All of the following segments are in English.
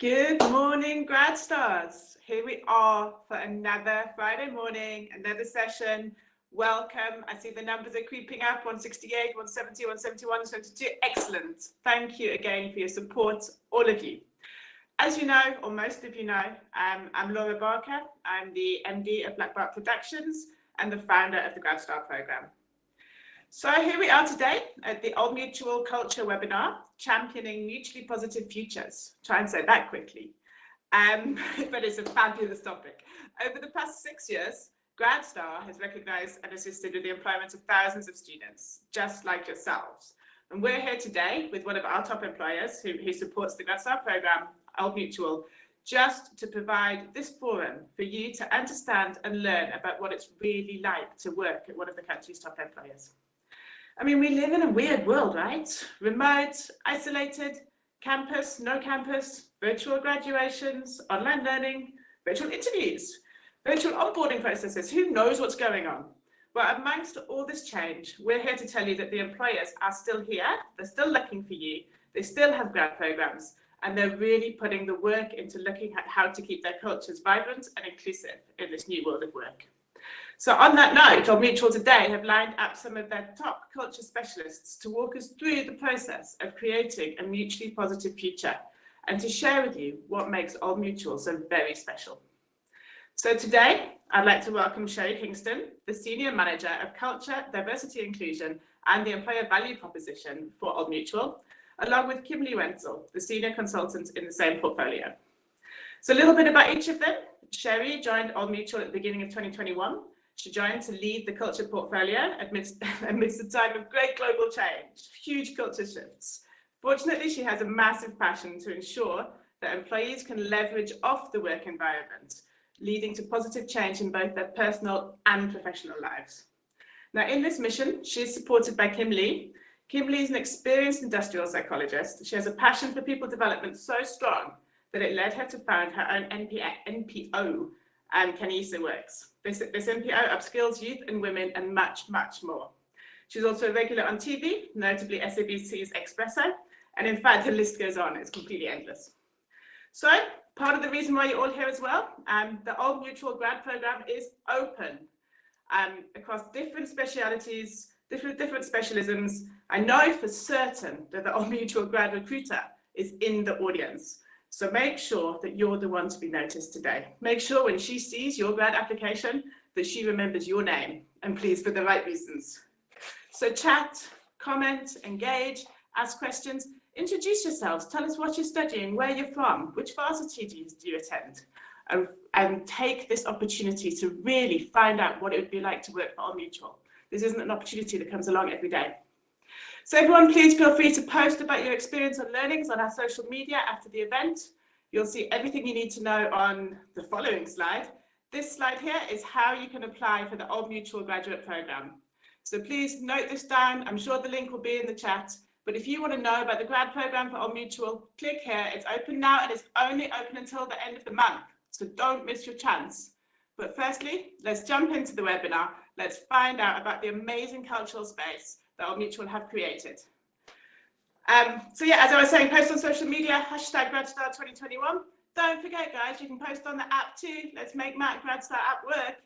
Good morning, grad stars. Here we are for another Friday morning, another session. Welcome. I see the numbers are creeping up, 168, 170, 171, 172. Excellent. Thank you again for your support, all of you. As you know, or most of you know, I'm Laura Barker. I'm the MD of Black Bart Productions and the founder of the Grad Star Programme. So here we are today at the Old Mutual Culture webinar, championing mutually positive futures. Try and say that quickly. But it's a fabulous topic. Over the past 6 years, Grad Star has recognised and assisted with the employment of thousands of students, just like yourselves. And we're here today with one of our top employers who supports the Grad Star programme, Old Mutual, just to provide this forum for you to understand and learn about what it's really like to work at one of the country's top employers. I mean, we live in a weird world, right? Remote, isolated, campus, no campus, virtual graduations, online learning, virtual interviews, virtual onboarding processes. Who knows what's going on? Well, amongst all this change, we're here to tell you that the employers are still here. They're still looking for you. They still have grad programs, and they're really putting the work into looking at how to keep their cultures vibrant and inclusive in this new world of work. So on that note, Old Mutual today have lined up some of their top culture specialists to walk us through the process of creating a mutually positive future and to share with you what makes Old Mutual so very special. So today, I'd like to welcome Sherry Kingston, the Senior Manager of Culture, Diversity, Inclusion and the Employer Value Proposition for Old Mutual, along with Kimberly Wenzel, the Senior Consultant in the same portfolio. So a little bit about each of them. Sherry joined Old Mutual at the beginning of 2021. She joined to lead the culture portfolio amidst a time of great global change, huge culture shifts. Fortunately, she has a massive passion to ensure that employees can leverage off the work environment, leading to positive change in both their personal and professional lives. Now, in this mission, she is supported by Kimberly. Kimberly is an experienced industrial psychologist. She has a passion for people development so strong that it led her to found her own NPO, Kanisa Works. This NPO upskills youth and women and much, much more. She's also a regular on TV, notably SABC's Espresso, and in fact, the list goes on, it's completely endless. So, part of the reason why you're all here as well, the Old Mutual grad programme is open across different specialities, different specialisms. I know for certain that the Old Mutual grad recruiter is in the audience. So make sure that you're the one to be noticed today. Make sure when she sees your grad application that she remembers your name, and please for the right reasons. So chat, comment, engage, ask questions, introduce yourselves, tell us what you're studying, where you're from, which varsity do you attend, and take this opportunity to really find out what it would be like to work for Old Mutual. This isn't an opportunity that comes along every day. So everyone, please feel free to post about your experience and learnings on our social media after the event. You'll see everything you need to know on the following slide. This slide here is how you can apply for the Old Mutual graduate programme. So please note this down. I'm sure the link will be in the chat. But if you want to know about the grad programme for Old Mutual, click here. It's open now and it's only open until the end of the month. So don't miss your chance. But firstly, let's jump into the webinar. Let's find out about the amazing cultural space that Old Mutual have created. So yeah, as I was saying, post on social media, #GradStar2021. Don't forget, guys, you can post on the app too. Let's make Matt GradStar app work.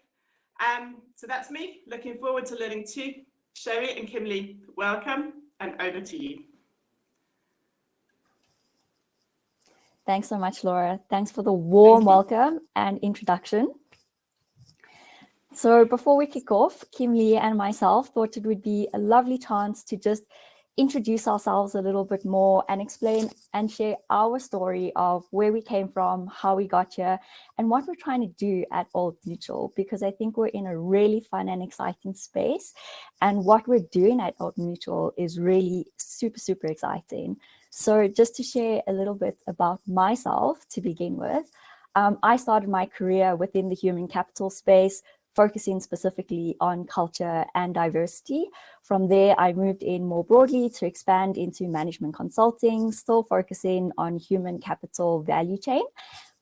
So that's me, looking forward to learning too. Sherry and Kimberly, welcome, and over to you. Thanks so much, Laura. Thanks for the warm welcome and introduction. So before we kick off, Kimberly and myself thought it would be a lovely chance to just introduce ourselves a little bit more and explain and share our story of where we came from, how we got here, and what we're trying to do at Old Mutual, because I think we're in a really fun and exciting space. And what we're doing at Old Mutual is really super, super exciting. So just to share a little bit about myself to begin with, I started my career within the human capital space, focusing specifically on culture and diversity. From there, I moved in more broadly to expand into management consulting, still focusing on human capital value chain,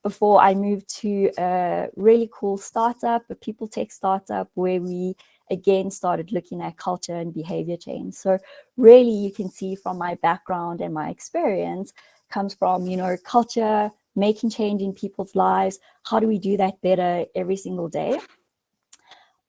before I moved to a really cool startup, a people tech startup, where we again started looking at culture and behavior change. So really, you can see from my background and my experience comes from, culture, making change in people's lives. How do we do that better every single day?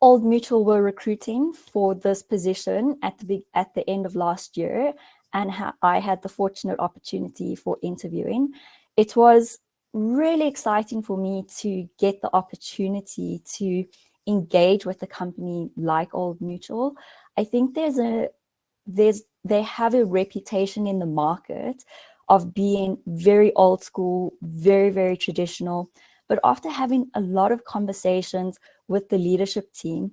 Old Mutual were recruiting for this position at the end of last year, and I had the fortunate opportunity for interviewing. It was really exciting for me to get the opportunity to engage with a company like Old Mutual. I think they have a reputation in the market of being very old school, very, very traditional. But after having a lot of conversations with the leadership team,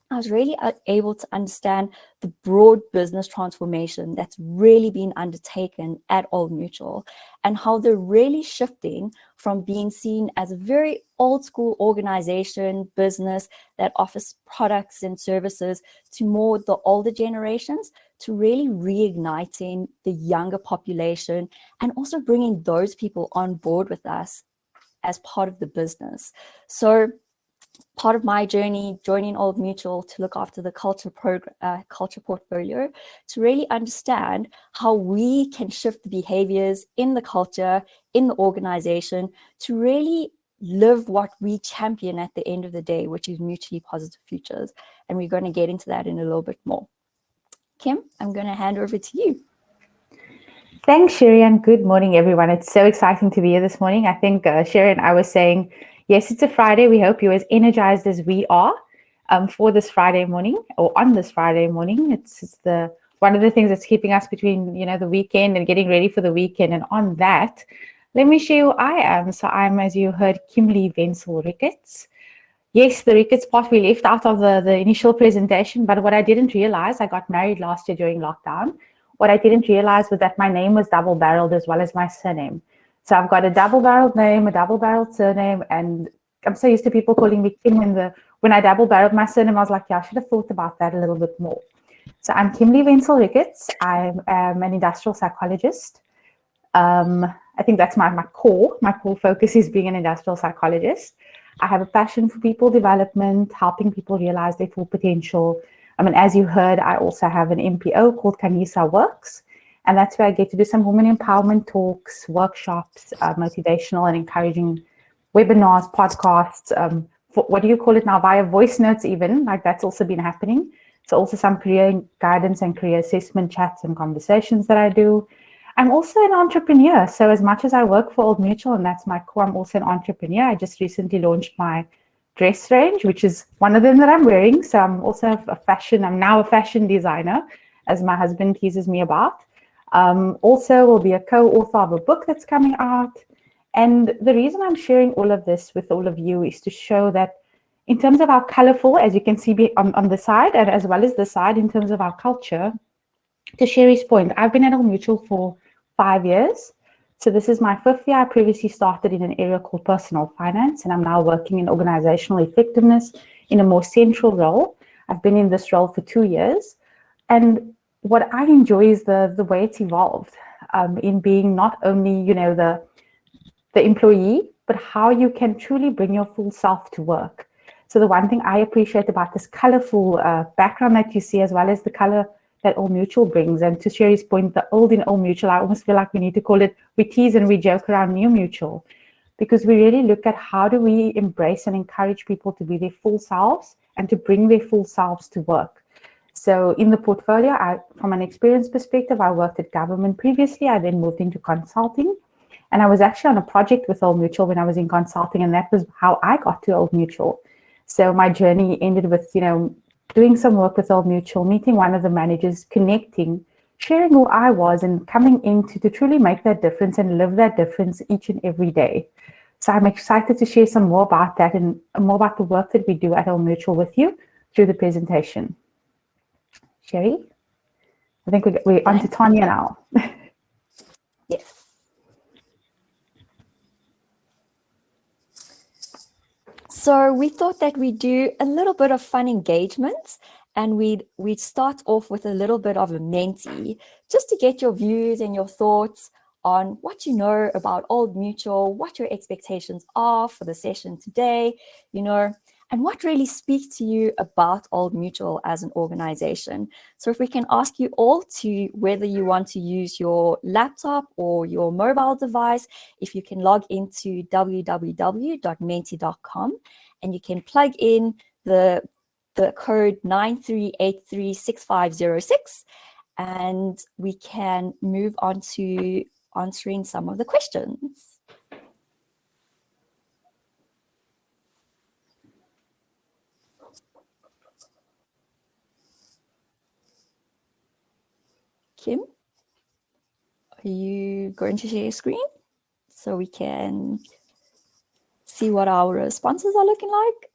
I was really able to understand the broad business transformation that's really been undertaken at Old Mutual, and how they're really shifting from being seen as a very old school organization, business that offers products and services to more the older generations, to really reigniting the younger population and also bringing those people on board with us as part of the business. So part of my journey joining Old Mutual to look after the culture portfolio, to really understand how we can shift the behaviors in the culture, in the organization, to really live what we champion at the end of the day, which is mutually positive futures. And we're going to get into that in a little bit more. Kim, I'm going to hand over to you. Thanks, Sherry, and good morning, everyone. It's so exciting to be here this morning. I think Sherry and I were saying, yes, it's a Friday. We hope you're as energized as we are for this Friday morning, or on this Friday morning. It's one of the things that's keeping us between the weekend and getting ready for the weekend. And on that, let me share who I am. So I'm, as you heard, Kimberly Wenzel Ricketts. Yes, the Ricketts part we left out of the initial presentation, but what I didn't realize, I got married last year during lockdown. What I didn't realize was that my name was double-barreled as well as my surname. So I've got a double-barreled name, a double-barreled surname, and I'm so used to people calling me Kim. When I double-barreled my surname, I was like, yeah, I should have thought about that a little bit more. So I'm Kimberly Wenzel Ricketts. I'm an industrial psychologist. I think that's my core. My core focus is being an industrial psychologist. I have a passion for people development, helping people realize their full potential. As you heard, I also have an MPO called Kanisa Works, and that's where I get to do some women empowerment talks, workshops, motivational and encouraging webinars, podcasts, what do you call it now, via voice notes even, like that's also been happening. So also some career guidance and career assessment chats and conversations that I do. I'm also an entrepreneur. So as much as I work for Old Mutual, and that's my core, I'm also an entrepreneur. I just recently launched my dress range, which is one of them that I'm wearing. So I'm also I'm now a fashion designer, as my husband teases me about. Also will be a co-author of a book that's coming out. And the reason I'm sharing all of this with all of you is to show that in terms of our colorful, as you can see on the side, and as well as the side, in terms of our culture, to Sherry's point, I've been at Old Mutual for 5 years. So this is my 5th year. I previously started in an area called personal finance, and I'm now working in organizational effectiveness in a more central role. I've been in this role for 2 years. And what I enjoy is the way it's evolved in being not only, the employee, but how you can truly bring your full self to work. So the one thing I appreciate about this colorful background that you see, as well as the color that Old Mutual brings. And to Sherry's point, the old in Old Mutual, I almost feel like we need to call it, we tease and we joke around New Mutual, because we really look at how do we embrace and encourage people to be their full selves and to bring their full selves to work. So in the portfolio, from an experience perspective, I worked at government previously. I then moved into consulting. And I was actually on a project with Old Mutual when I was in consulting, and that was how I got to Old Mutual. So my journey ended with, doing some work with Old Mutual, meeting one of the managers, connecting, sharing who I was, and coming in to truly make that difference and live that difference each and every day. So I'm excited to share some more about that and more about the work that we do at Old Mutual with you through the presentation. Sherry, I think we're on to Tanya now. Yes. So we thought that we'd do a little bit of fun engagement, and we'd start off with a little bit of a mentee, just to get your views and your thoughts on what you know about Old Mutual, what your expectations are for the session today, and and what really speaks to you about Old Mutual as an organization. So if we can ask you all to, whether you want to use your laptop or your mobile device, if you can log into www.menti.com and you can plug in the code 93836506, and we can move on to answering some of the questions. Kim, are you going to share your screen so we can see what our responses are looking like?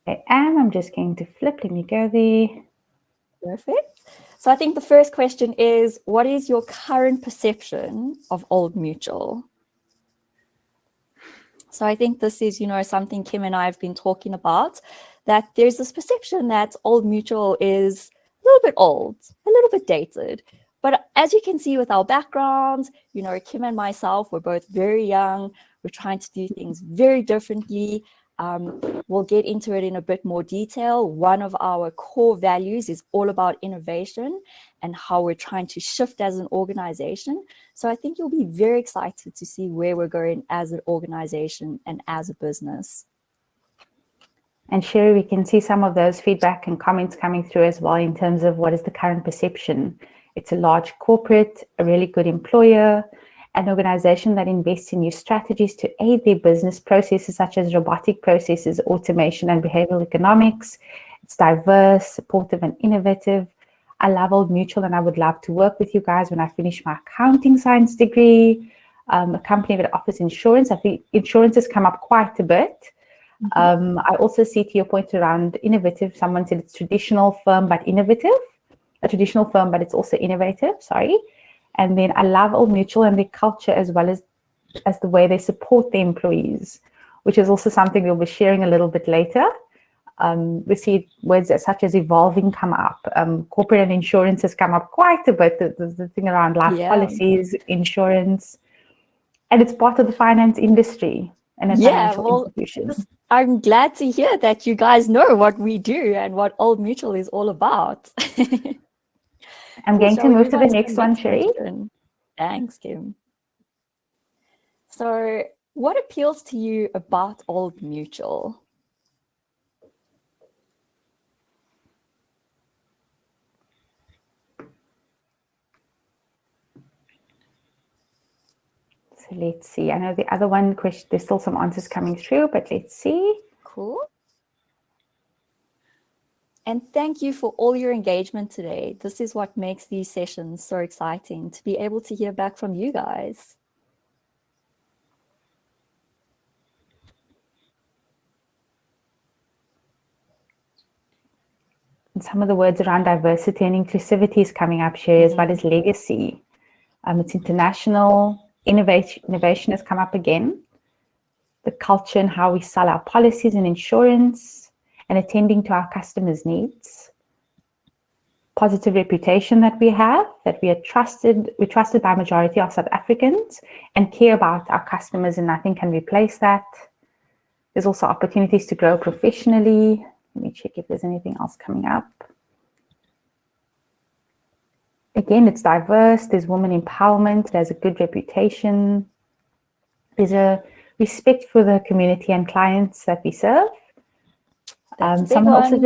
I am. I'm just going to flip. Let me go there. Perfect. So I think the first question is, what is your current perception of Old Mutual? So I think this is, something Kim and I have been talking about, that there's this perception that Old Mutual is a little bit old, a little bit dated. But as you can see with our backgrounds, Kim and myself, we're both very young. We're trying to do things very differently. We'll get into it in a bit more detail. One of our core values is all about innovation and how we're trying to shift as an organization. So I think you'll be very excited to see where we're going as an organization and as a business. And Sherry, we can see some of those feedback and comments coming through as well in terms of what is the current perception. It's a large corporate, a really good employer, an organization that invests in new strategies to aid their business processes such as robotic processes, automation, and behavioral economics. It's diverse, supportive, and innovative. I love Old Mutual, and I would love to work with you guys when I finish my accounting science degree. A company that offers insurance. I think insurance has come up quite a bit. I also see, to your point around innovative, someone said it's traditional firm but innovative. A traditional firm, but it's also innovative, sorry. And then I love Old Mutual and their culture, as well as the way they support their employees, which is also something we'll be sharing a little bit later. We see words such as evolving come up. Corporate and insurance has come up quite a bit, the thing around life policies, insurance, and it's part of the finance industry and a financial institution. I'm glad to hear that you guys know what we do and what Old Mutual is all about. I'm going to move to the next one, Sherry. Thanks, Kim. So what appeals to you about Old Mutual? So let's see. I know the other one question, there's still some answers coming through, but let's see. Cool. And thank you for all your engagement today. This is what makes these sessions so exciting, to be able to hear back from you guys. And some of the words around diversity and inclusivity is coming up, Sherry, as well as legacy. It's international. Innovation has come up again. The culture and how we sell our policies and insurance, and attending to our customers' needs. Positive reputation that we have, that we are trusted. We're trusted by a majority of South Africans and care about our customers, and nothing can replace that. There's also opportunities to grow professionally. Let me check if there's anything else coming up. Again, it's diverse. There's women empowerment. There's a good reputation. There's a respect for the community and clients that we serve. Someone also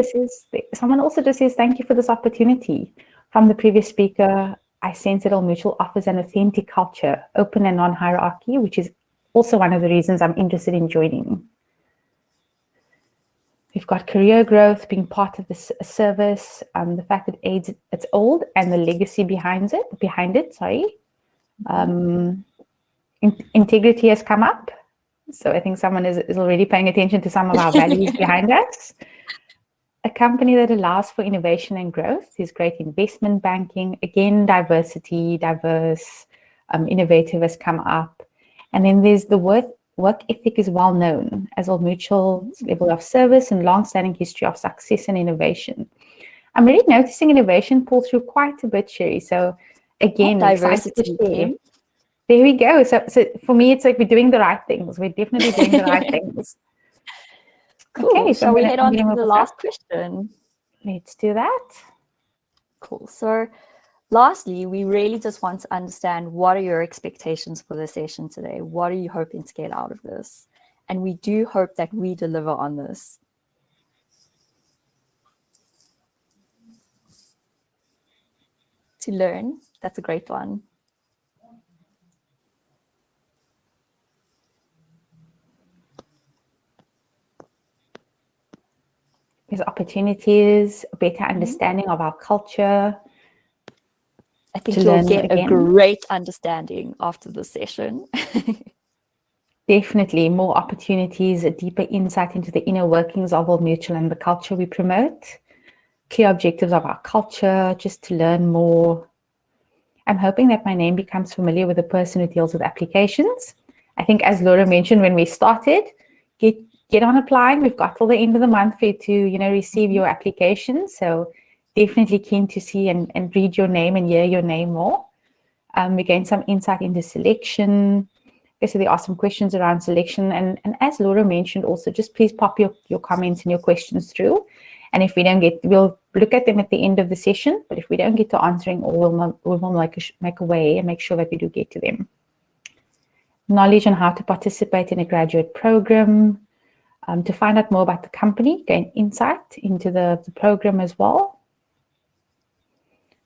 just says, thank you for this opportunity. From the previous speaker, I sense that Old Mutual offers an authentic culture, open and non-hierarchy, which is also one of the reasons I'm interested in joining. We've got career growth, being part of the service, the fact that it's old, and the legacy behind it. Integrity has come up. So I think someone is already paying attention to some of our values behind us. A company that allows for innovation and growth is great investment banking. Again, diversity, diverse, innovative has come up. And then there's the work ethic is well known as Old Mutual's level of service and long-standing history of success and innovation. I'm really noticing innovation pull through quite a bit, Sherry. So again, diversity. There we go. So for me, it's like we're doing the right things. We're definitely doing the right things. Cool. Okay, so Shall we head on to move the us last up. question? Let's do that. Cool. So lastly, we really just want to understand, what are your expectations for the session today? What are you hoping to get out of this? And we do hope that we deliver on this. To learn, that's a great one. There's opportunities, a better understanding of our culture. I think to you'll learn get a again. great understanding after the session. Definitely more opportunities, a deeper insight into the inner workings of Old Mutual and the culture we promote, clear objectives of our culture, just to learn more. I'm hoping that my name becomes familiar with the person who deals with applications. I think, as Laura mentioned when we started, get on applying. We've got till the end of the month for you to, receive your application. So definitely keen to see and read your name and hear your name more. We gained some insight into selection. Okay, so there are some questions around selection. And as Laura mentioned also, just please pop your comments and your questions through. And if we don't we'll look at them at the end of the session. But if we don't get to answering all, we'll make a way and make sure that we do get to them. Knowledge on how to participate in a graduate program, to find out more about the company, gain insight into the program as well.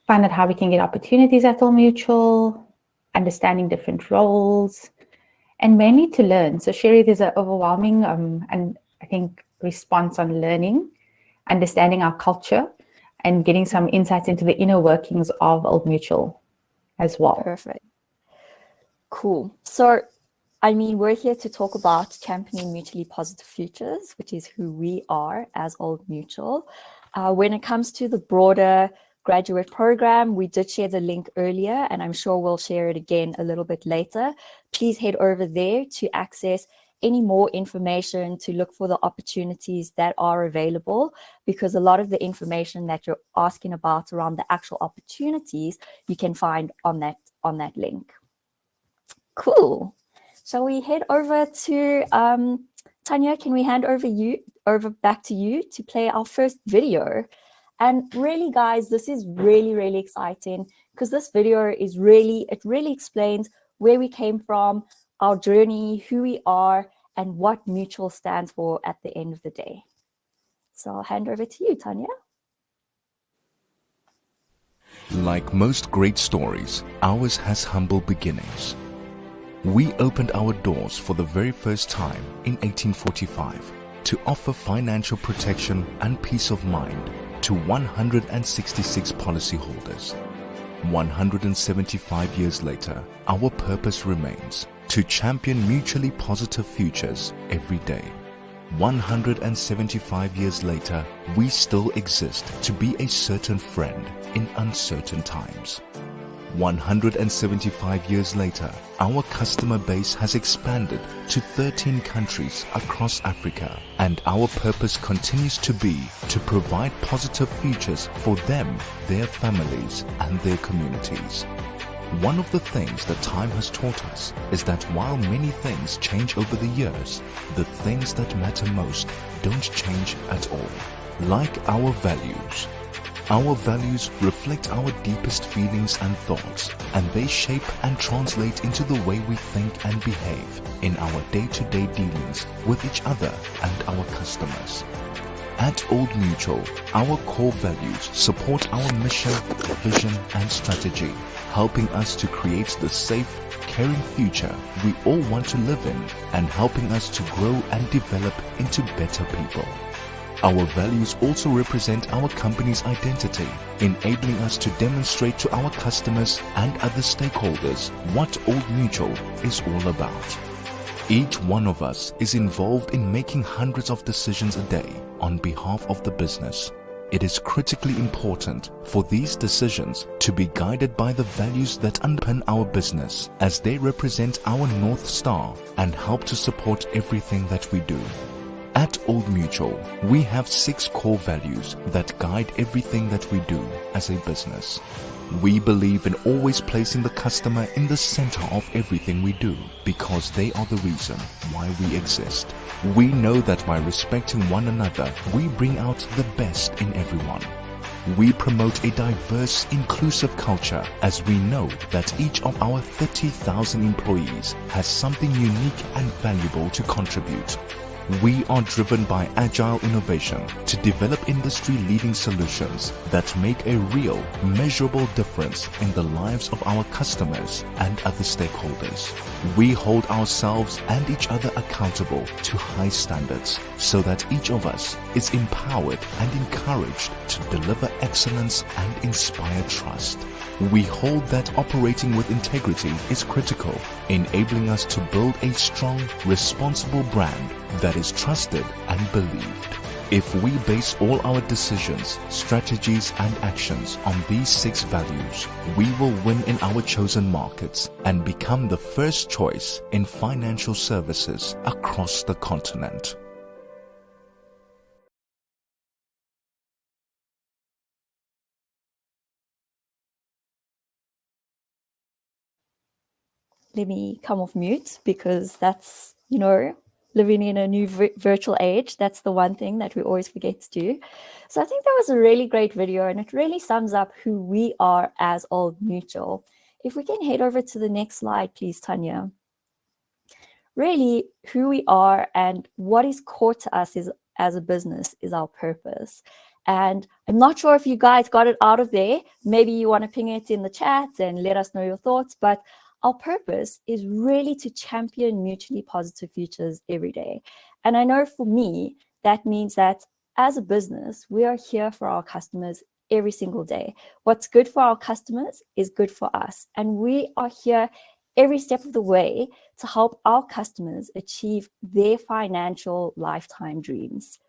Find out how we can get opportunities at Old Mutual, understanding different roles, and mainly to learn. So Sherry, there's an overwhelming and I think response on learning, understanding our culture, and getting some insights into the inner workings of Old Mutual as well. Perfect. Cool. So, we're here to talk about championing mutually positive futures, which is who we are as Old Mutual. When it comes to the broader graduate program, we did share the link earlier, and I'm sure we'll share it again a little bit later. Please head over there to access any more information, to look for the opportunities that are available, because a lot of the information that you're asking about around the actual opportunities, you can find on that link. Cool. Shall we head over to Tanya? Can we hand over back to you to play our first video? And really, guys, this is really, really exciting, because this video it really explains where we came from, our journey, who we are, and what Mutual stands for at the end of the day. So I'll hand over to you, Tanya. Like most great stories, ours has humble beginnings. We opened our doors for the very first time in 1845 to offer financial protection and peace of mind to 166 policyholders. 175 years later, our purpose remains to champion mutually positive futures every day. 175 years later, we still exist to be a certain friend in uncertain times. 175 years later, our customer base has expanded to 13 countries across Africa, and our purpose continues to be to provide positive futures for them, their families, and their communities. One of the things that time has taught us is that while many things change over the years, the things that matter most don't change at all, like our values. Our values reflect our deepest feelings and thoughts, and they shape and translate into the way we think and behave in our day-to-day dealings with each other and our customers. At Old Mutual, our core values support our mission, vision, and strategy, helping us to create the safe, caring future we all want to live in, and helping us to grow and develop into better people. Our values also represent our company's identity, enabling us to demonstrate to our customers and other stakeholders what Old Mutual is all about. Each one of us is involved in making hundreds of decisions a day on behalf of the business. It is critically important for these decisions to be guided by the values that underpin our business, as they represent our North Star and help to support everything that we do. At Old Mutual, we have 6 core values that guide everything that we do as a business. We believe in always placing the customer in the center of everything we do because they are the reason why we exist. We know that by respecting one another, we bring out the best in everyone. We promote a diverse, inclusive culture as we know that each of our 30,000 employees has something unique and valuable to contribute. We are driven by agile innovation to develop industry-leading solutions that make a real, measurable difference in the lives of our customers and other stakeholders. We hold ourselves and each other accountable to high standards so that each of us is empowered and encouraged to deliver excellence and inspire trust. We hold that operating with integrity is critical, enabling us to build a strong, responsible brand that is trusted and believed. If we base all our decisions, strategies, and actions on these 6 values, we will win in our chosen markets and become the first choice in financial services across the continent. Let me come off mute because that's, living in a new virtual age. That's the one thing that we always forget to do. So I think that was a really great video and it really sums up who we are as Old Mutual. If we can head over to the next slide, please, Tanya. Really, who we are and what is core to us as a business is our purpose. And I'm not sure if you guys got it out of there. Maybe you want to ping it in the chat and let us know your thoughts, but our purpose is really to champion mutually positive futures every day. And I know for me, that means that as a business, we are here for our customers every single day. What's good for our customers is good for us. And we are here every step of the way to help our customers achieve their financial lifetime dreams.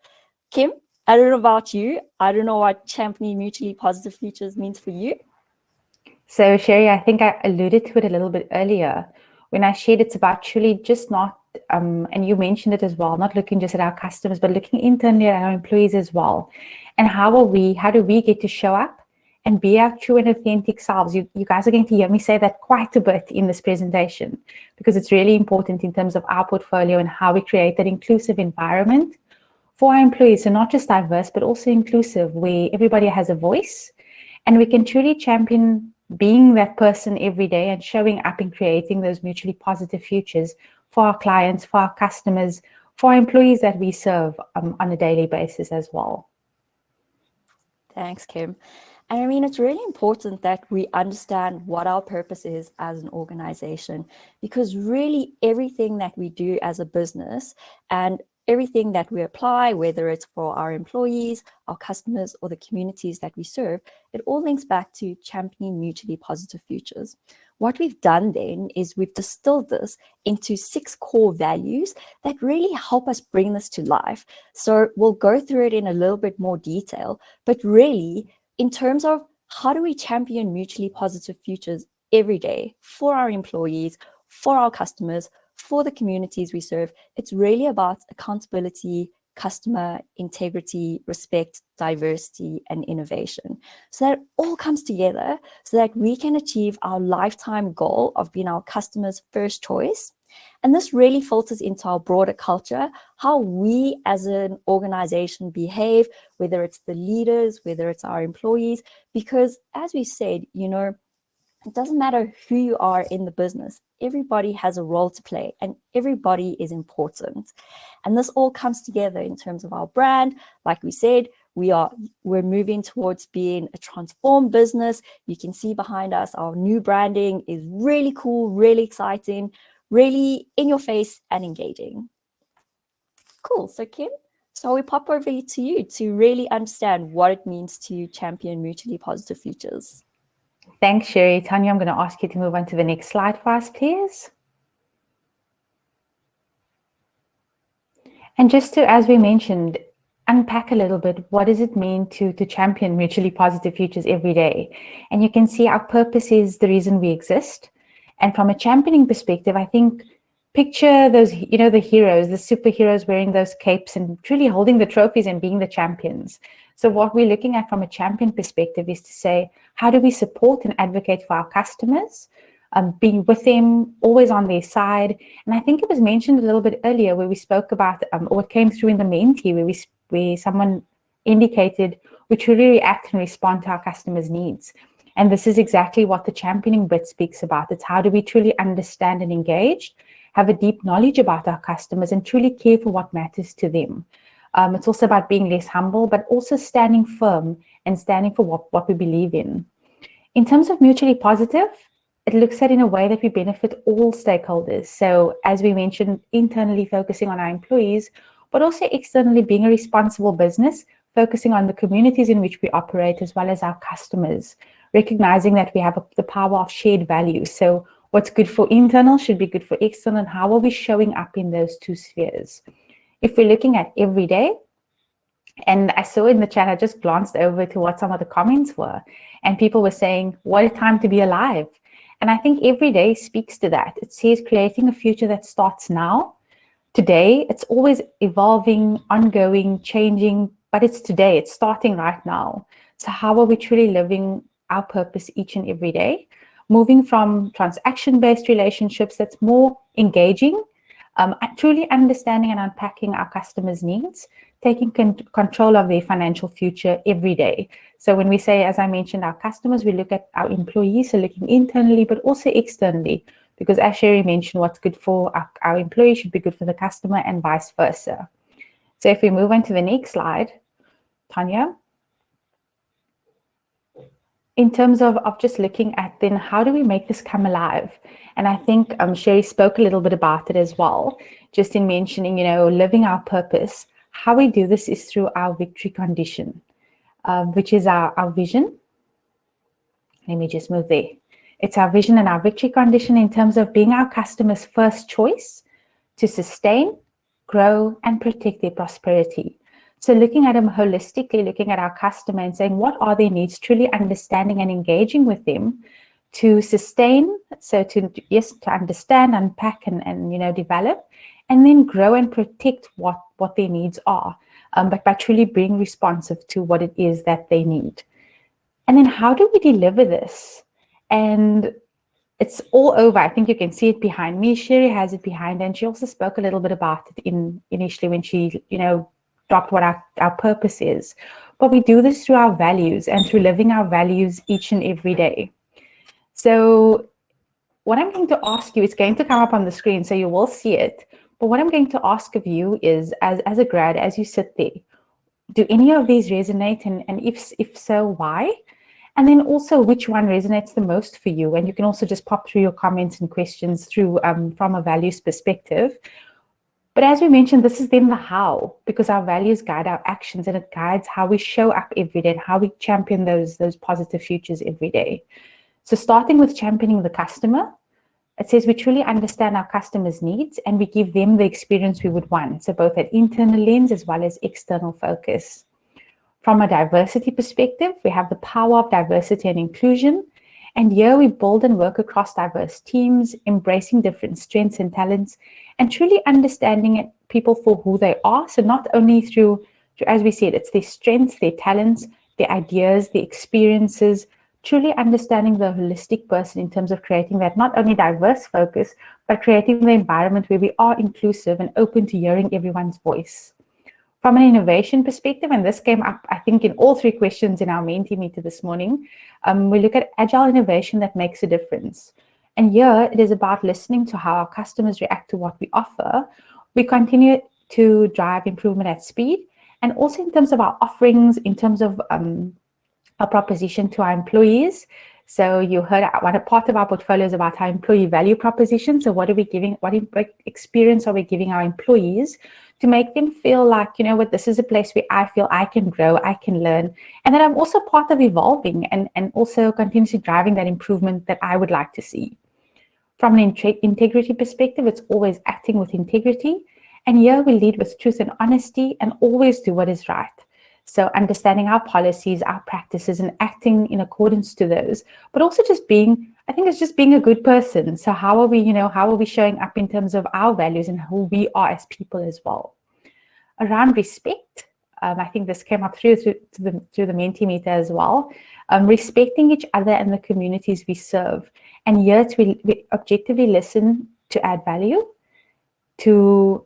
Kim, I don't know about you. I don't know what championing mutually positive futures means for you. So, Sherry, I think I alluded to it a little bit earlier when I shared it's about truly just not, and you mentioned it as well, not looking just at our customers, but looking internally at our employees as well. And how do we get to show up and be our true and authentic selves? You guys are going to hear me say that quite a bit in this presentation because it's really important in terms of our portfolio and how we create that inclusive environment for our employees. So not just diverse, but also inclusive, where everybody has a voice and we can truly champion being that person every day and showing up and creating those mutually positive futures for our clients, for our customers, for our employees that we serve on a daily basis as well. Thanks, Kim. And I mean, it's really important that we understand what our purpose is as an organization, because really everything that we do as a business and everything that we apply, whether it's for our employees, our customers, or the communities that we serve, it all links back to championing mutually positive futures. What we've done then is we've distilled this into 6 core values that really help us bring this to life. So we'll go through it in a little bit more detail, but really in terms of how do we champion mutually positive futures every day for our employees, for our customers, for the communities we serve, it's really about accountability, customer integrity, respect, diversity, and innovation. So that all comes together so that we can achieve our lifetime goal of being our customers' first choice. And this really filters into our broader culture, how we as an organization behave, whether it's the leaders, whether it's our employees, because as we said, it doesn't matter who you are in the business. Everybody has a role to play and everybody is important. And this all comes together in terms of our brand. Like we said, we're moving towards being a transformed business. You can see behind us, our new branding is really cool, really exciting, really in your face and engaging. Cool. So Kim, so we pop over to you to really understand what it means to champion mutually positive futures. Thanks, Sherry. Tanya, I'm going to ask you to move on to the next slide for us, please. And just to, as we mentioned, unpack a little bit, what does it mean to champion mutually positive futures every day? And you can see our purpose is the reason we exist. And from a championing perspective, I think picture those, the heroes, the superheroes wearing those capes and truly holding the trophies and being the champions. So what we're looking at from a champion perspective is to say, how do we support and advocate for our customers, being with them, always on their side. And I think it was mentioned a little bit earlier where we spoke about, or it came through in the mentee where someone indicated we truly react and respond to our customers' needs. And this is exactly what the championing bit speaks about. It's how do we truly understand and engage, have a deep knowledge about our customers, and truly care for what matters to them. It's also about being less humble, but also standing firm and standing for what we believe in. In terms of mutually positive, it looks at in a way that we benefit all stakeholders. So as we mentioned, internally focusing on our employees, but also externally being a responsible business, focusing on the communities in which we operate, as well as our customers, recognizing that we have the power of shared values. So what's good for internal should be good for external, and how are we showing up in those two spheres? If we're looking at every day, and I saw in the chat, I just glanced over to what some of the comments were, and people were saying, what a time to be alive. And I think every day speaks to that. It says creating a future that starts now. Today, it's always evolving, ongoing, changing, but it's today, it's starting right now. So how are we truly living our purpose each and every day? Moving from transaction-based relationships that's more engaging, truly understanding and unpacking our customers' needs, taking control of their financial future every day. So when we say, as I mentioned, our customers, we look at our employees, so looking internally, but also externally, because as Sherry mentioned, what's good for our employee should be good for the customer and vice versa. So if we move on to the next slide, Tanya. In terms of just looking at then how do we make this come alive? And I think Sherry spoke a little bit about it as well, just in mentioning, living our purpose. How we do this is through our victory condition, which is our vision. Let me just move there. It's our vision and our victory condition in terms of being our customers' first choice to sustain, grow, and protect their prosperity. So looking at them holistically, looking at our customer and saying, what are their needs, truly understanding and engaging with them to sustain, so to understand, unpack, and develop, and then grow and protect what their needs are, but by truly being responsive to what it is that they need. And then how do we deliver this? And it's all over. I think you can see it behind me. Sherry has it behind her, and she also spoke a little bit about it initially when she, dropped what our purpose is. But we do this through our values and through living our values each and every day. So what I'm going to ask you, it's going to come up on the screen, so you will see it. But what I'm going to ask of you is, as a grad, as you sit there, do any of these resonate? And if so, why? And then also, which one resonates the most for you? And you can also just pop through your comments and questions through from a values perspective. But as we mentioned, this is then the how, because our values guide our actions, and it guides how we show up every day and how we champion those positive futures every day. So starting with championing the customer, it says we truly understand our customers' needs and we give them the experience we would want. So both at internal lens as well as external focus. From a diversity perspective, we have the power of diversity and inclusion. And here we build and work across diverse teams, embracing different strengths and talents, and truly understanding people for who they are. So not only through, as we said, it's their strengths, their talents, their ideas, their experiences, truly understanding the holistic person in terms of creating that not only diverse focus, but creating the environment where we are inclusive and open to hearing everyone's voice. From an innovation perspective, and this came up, I think, in all three questions in our mentee meeting this morning, we look at agile innovation that makes a difference. And here it is about listening to how our customers react to what we offer. We continue to drive improvement at speed, and also in terms of our offerings, in terms of our proposition to our employees. So you heard one part of our portfolio is about our employee value proposition. So what are we giving, what experience are we giving our employees to make them feel like, this is a place where I feel I can grow, I can learn, and that I'm also part of evolving and also continuously driving that improvement that I would like to see. From an integrity perspective, it's always acting with integrity. And here we lead with truth and honesty and always do what is right. So understanding our policies, our practices, and acting in accordance to those, but also just being, I think it's just being a good person. So how are we, how are we showing up in terms of our values and who we are as people as well? Around respect, I think this came up through the Mentimeter as well. Respecting each other and the communities we serve. And yet we objectively listen to add value to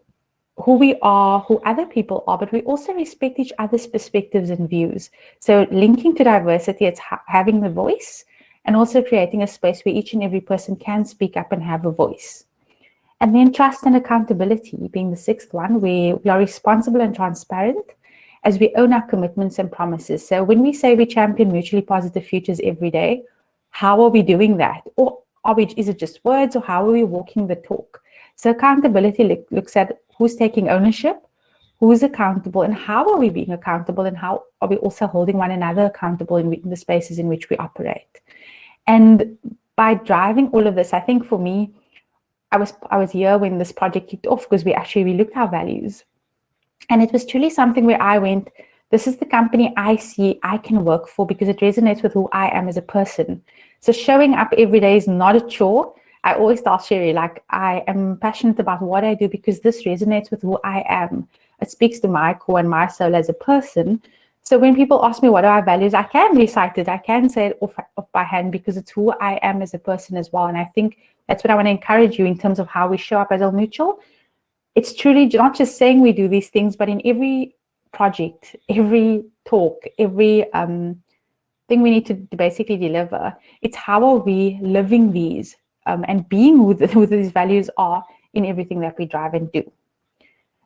who we are, who other people are, but we also respect each other's perspectives and views. So linking to diversity, it's having the voice and also creating a space where each and every person can speak up and have a voice. And then trust and accountability being the sixth one, where we are responsible and transparent as we own our commitments and promises. So when we say we champion mutually positive futures every day, how are we doing that? Or is it just words, or how are we walking the talk? So accountability looks at who's taking ownership, who's accountable, and how are we being accountable, and how are we also holding one another accountable in the spaces in which we operate. And by driving all of this, I think for me, I was here when this project kicked off, because we looked at our values. And it was truly something where I went, this is the company I see I can work for because it resonates with who I am as a person. So showing up every day is not a chore. I always tell Sherry, like, I am passionate about what I do because this resonates with who I am. It speaks to my core and my soul as a person. So when people ask me what are our values, I can recite it. I can say it off by hand because it's who I am as a person as well. And I think that's what I want to encourage you in terms of how we show up as Old Mutual. It's truly not just saying we do these things, but in every project, every talk, every thing we need to basically deliver, it's how are we living these and being who these values are in everything that we drive and do.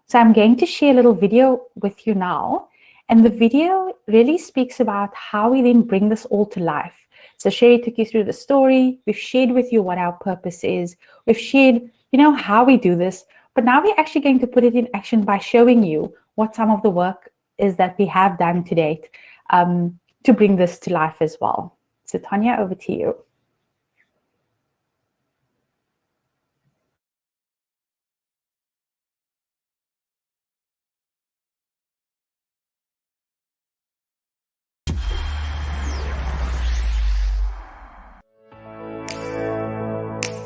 So I'm going to share a little video with you now. And the video really speaks about how we then bring this all to life. So Sherry took you through the story. We've shared with you what our purpose is. We've shared, how we do this. But now we're actually going to put it in action by showing you what some of the work is that we have done to date to bring this to life as well. So Tanya, over to you.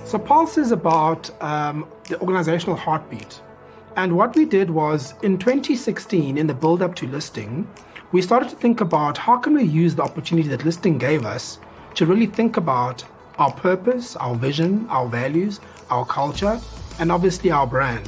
So Pulse is about the organizational heartbeat. And what we did was in 2016, in the build-up to listing, we started to think about how can we use the opportunity that listing gave us to really think about our purpose, our vision, our values, our culture, and obviously our brand.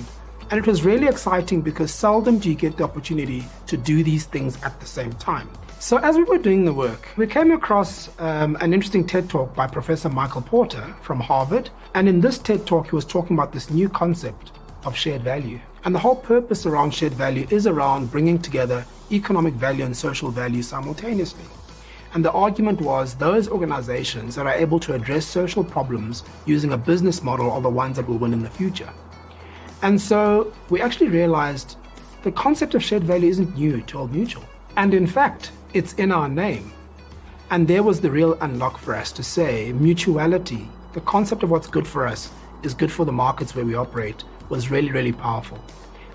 And it was really exciting because seldom do you get the opportunity to do these things at the same time. So as we were doing the work, we came across an interesting TED Talk by Professor Michael Porter from Harvard. And in this TED Talk, he was talking about this new concept of shared value. And the whole purpose around shared value is around bringing together economic value and social value simultaneously. And the argument was those organizations that are able to address social problems using a business model are the ones that will win in the future. And so we actually realized the concept of shared value isn't new to Old Mutual. And in fact, it's in our name. And there was the real unlock for us to say mutuality, the concept of what's good for us is good for the markets where we operate, was really, really powerful.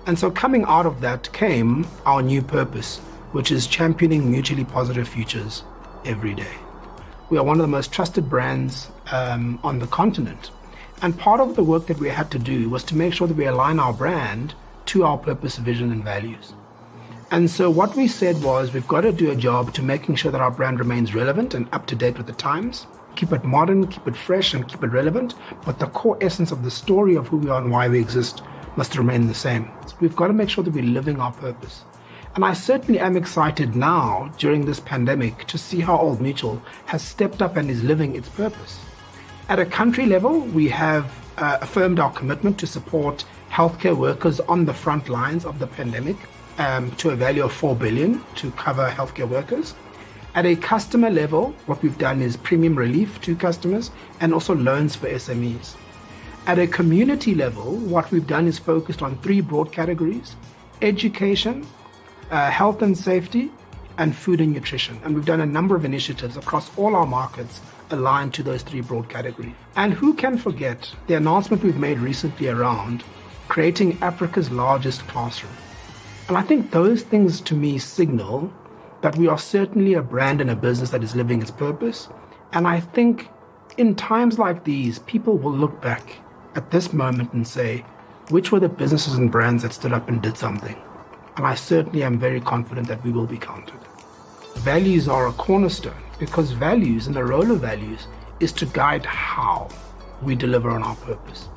And so coming out of that came our new purpose, which is championing mutually positive futures every day. We are one of the most trusted brands on the continent. And part of the work that we had to do was to make sure that we align our brand to our purpose, vision, and values. And so what we said was we've got to do a job to making sure that our brand remains relevant and up to date with the times, keep it modern, keep it fresh, and keep it relevant. But the core essence of the story of who we are and why we exist must remain the same. We've got to make sure that we're living our purpose. And I certainly am excited now during this pandemic to see how Old Mutual has stepped up and is living its purpose. At a country level, we have affirmed our commitment to support healthcare workers on the front lines of the pandemic to a value of 4 billion to cover healthcare workers. At a customer level, what we've done is premium relief to customers and also loans for SMEs. At a community level, what we've done is focused on 3 broad categories: education, health and safety, and food and nutrition. And we've done a number of initiatives across all our markets aligned to those 3 broad categories. And who can forget the announcement we've made recently around creating Africa's largest classroom. And I think those things to me signal that we are certainly a brand and a business that is living its purpose. And I think in times like these, people will look back at this moment and say, which were the businesses and brands that stood up and did something? and I certainly am very confident that we will be counted. Values are a cornerstone because values and the role of values is to guide how we deliver on our purpose.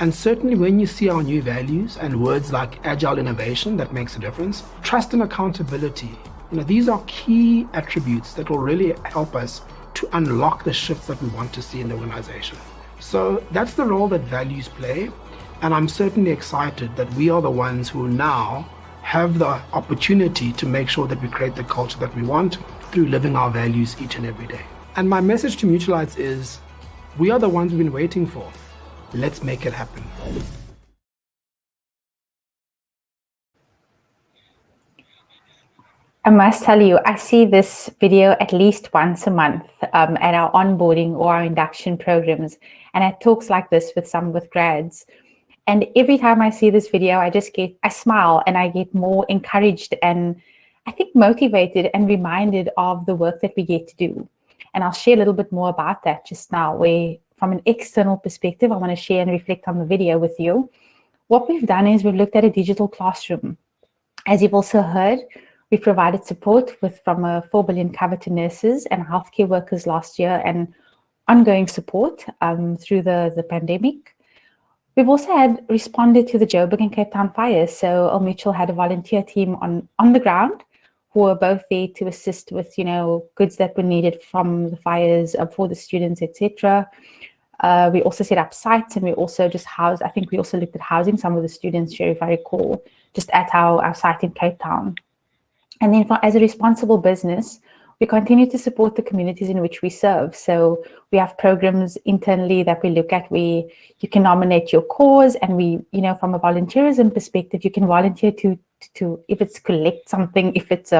And certainly when you see our new values and words like agile innovation, that makes a difference. Trust and accountability, these are key attributes that will really help us to unlock the shifts that we want to see in the organization. So that's the role that values play. And I'm certainly excited that we are the ones who now have the opportunity to make sure that we create the culture that we want through living our values each and every day. And my message to Mutualites is, we are the ones we've been waiting for. Let's make it happen. I must tell you, I see this video at least once a month at our onboarding or our induction programs, and at talks like this with grads. And every time I see this video, I smile and I get more encouraged and I think motivated and reminded of the work that we get to do. And I'll share a little bit more about that just now, where from an external perspective, I want to share and reflect on the video with you. What we've done is we've looked at a digital classroom. As you've also heard, we provided support from 4 billion cover to nurses and healthcare workers last year and ongoing support through the pandemic. We've also responded to the Joburg and Cape Town fires. So Old Mutual had a volunteer team on the ground who were both there to assist with, goods that were needed from the fires for the students, etc. We also set up sites and we also we also looked at housing some of the students, Sherry, if I recall, just at our site in Cape Town. And then as a responsible business, we continue to support the communities in which we serve. So we have programs internally that we look at where you can nominate your cause, and we, from a volunteerism perspective, you can volunteer to if it's collect something, if it's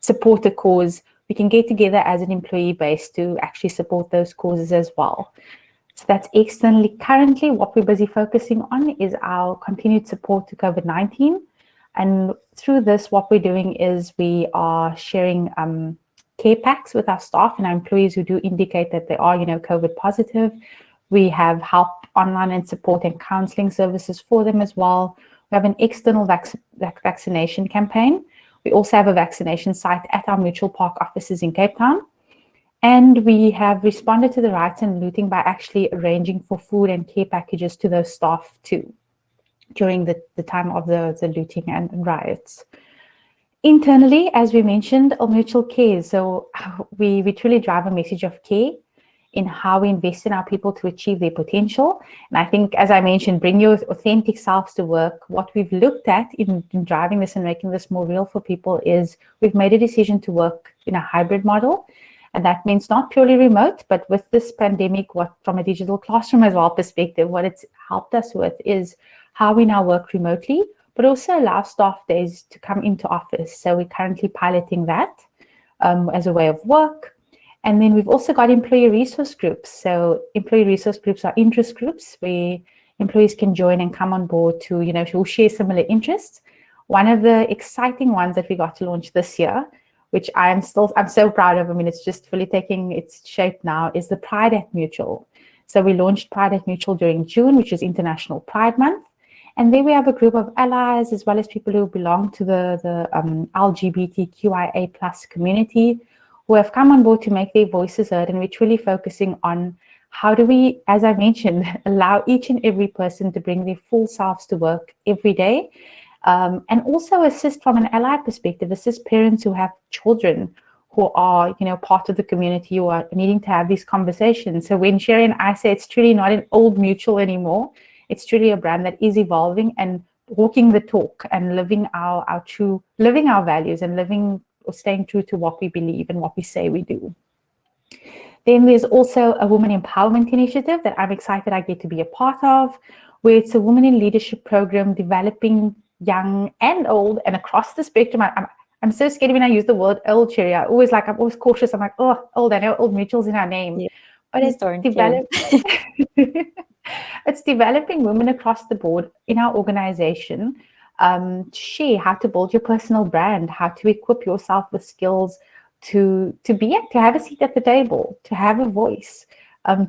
support a cause, we can get together as an employee base to actually support those causes as well. So that's externally. Currently, what we're busy focusing on is our continued support to COVID-19. And through this, what we're doing is we are sharing care packs with our staff and our employees who do indicate that they are, COVID positive. We have help online and support and counseling services for them as well. We have an external vaccination campaign. We also have a vaccination site at our Mutual Park offices in Cape Town. And we have responded to the riots and looting by actually arranging for food and care packages to those staff too, during the time of the looting and riots. Internally, as we mentioned, Old Mutual cares. So we truly drive a message of care in how we invest in our people to achieve their potential. And I think, as I mentioned, bring your authentic selves to work. What we've looked at in driving this and making this more real for people is we've made a decision to work in a hybrid model. And that means not purely remote, but with this pandemic, from a digital classroom as well perspective, what it's helped us with is how we now work remotely, but also allow staff days to come into office. So we're currently piloting that as a way of work. And then we've also got employee resource groups. So employee resource groups are interest groups where employees can join and come on board to, who share similar interests. One of the exciting ones that we got to launch this year, which I'm so proud of, it's just fully taking its shape now, is the Pride at Mutual. So we launched Pride at Mutual during June, which is International Pride Month. And there we have a group of allies as well as people who belong to the LGBTQIA plus community who have come on board to make their voices heard. And we're truly focusing on how do we, as I mentioned, allow each and every person to bring their full selves to work every day. And also assist from an ally perspective, assist parents who have children who are, part of the community who are needing to have these conversations. So when Sherry and I say it's truly not an Old Mutual anymore, it's truly a brand that is evolving and walking the talk and living our values and staying true to what we believe and what we say we do. Then there's also a women empowerment initiative that I'm excited I get to be a part of, where it's a women in leadership program developing young and old and across the spectrum. I'm so scared when I use the word old, Sherry. I'm always cautious. I'm like, oh, old. I know Old Mutual's in our name. Yeah. But it's developing women across the board in our organization to share how to build your personal brand, how to equip yourself with skills to have a seat at the table, to have a voice,